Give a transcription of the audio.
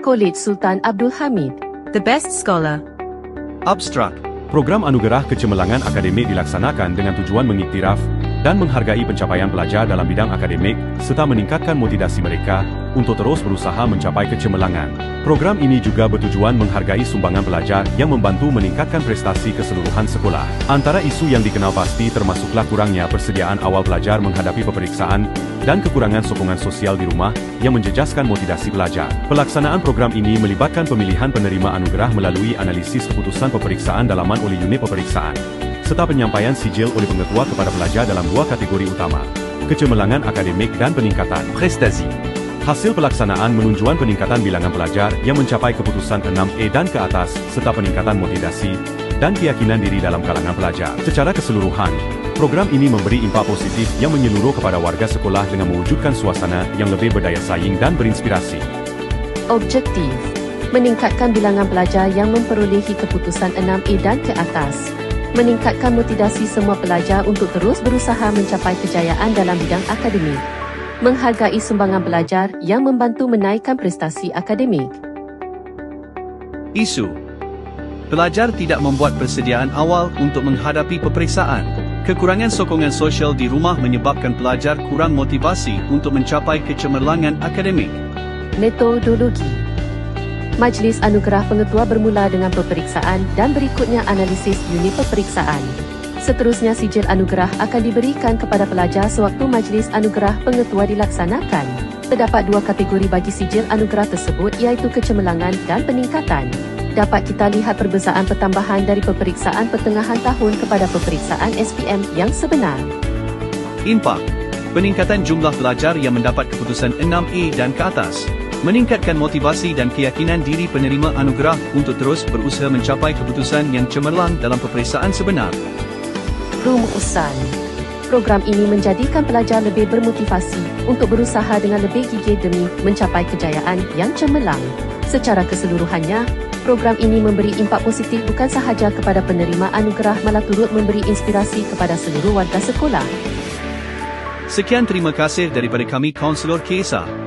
College Sultan Abdul Hamid. The best scholar. Abstrak. Program Anugerah Kecemerlangan Akademik dilaksanakan dengan tujuan mengiktiraf dan menghargai pencapaian pelajar dalam bidang akademik serta meningkatkan motivasi mereka untuk terus berusaha mencapai kecemerlangan. Program ini juga bertujuan menghargai sumbangan pelajar yang membantu meningkatkan prestasi keseluruhan sekolah. Antara isu yang dikenal pasti termasuklah kurangnya persediaan awal pelajar menghadapi peperiksaan dan kekurangan sokongan sosial di rumah yang menjejaskan motivasi pelajar. Pelaksanaan program ini melibatkan pemilihan penerima anugerah melalui analisis keputusan peperiksaan dalaman oleh unit peperiksaan, serta penyampaian sijil oleh pengetua kepada pelajar dalam dua kategori utama, kecemerlangan akademik dan peningkatan prestasi. Hasil pelaksanaan menunjukkan peningkatan bilangan pelajar yang mencapai keputusan 6A dan ke atas, serta peningkatan motivasi dan keyakinan diri dalam kalangan pelajar. Secara keseluruhan, program ini memberi impak positif yang menyeluruh kepada warga sekolah dengan mewujudkan suasana yang lebih berdaya saing dan berinspirasi. Objektif: meningkatkan bilangan pelajar yang memperolehi keputusan 6A dan ke atas. Meningkatkan motivasi semua pelajar untuk terus berusaha mencapai kejayaan dalam bidang akademik. Menghargai sumbangan pelajar yang membantu menaikkan prestasi akademik. Isu: pelajar tidak membuat persediaan awal untuk menghadapi peperiksaan. Kekurangan sokongan sosial di rumah menyebabkan pelajar kurang motivasi untuk mencapai kecemerlangan akademik. Metodologi: Majlis Anugerah Pengetua bermula dengan peperiksaan dan berikutnya analisis unit peperiksaan. Seterusnya sijil anugerah akan diberikan kepada pelajar sewaktu Majlis Anugerah Pengetua dilaksanakan. Terdapat dua kategori bagi sijil anugerah tersebut iaitu kecemerlangan dan peningkatan. Dapat kita lihat perbezaan pertambahan dari peperiksaan pertengahan tahun kepada peperiksaan SPM yang sebenar. Impak: peningkatan jumlah pelajar yang mendapat keputusan 6A dan ke atas. Meningkatkan motivasi dan keyakinan diri penerima anugerah untuk terus berusaha mencapai keputusan yang cemerlang dalam peperiksaan sebenar. Rumusan: program ini menjadikan pelajar lebih bermotivasi untuk berusaha dengan lebih gigih demi mencapai kejayaan yang cemerlang. Secara keseluruhannya, program ini memberi impak positif bukan sahaja kepada penerima anugerah malah turut memberi inspirasi kepada seluruh warga sekolah. Sekian, terima kasih daripada kami Kaunselor KESA.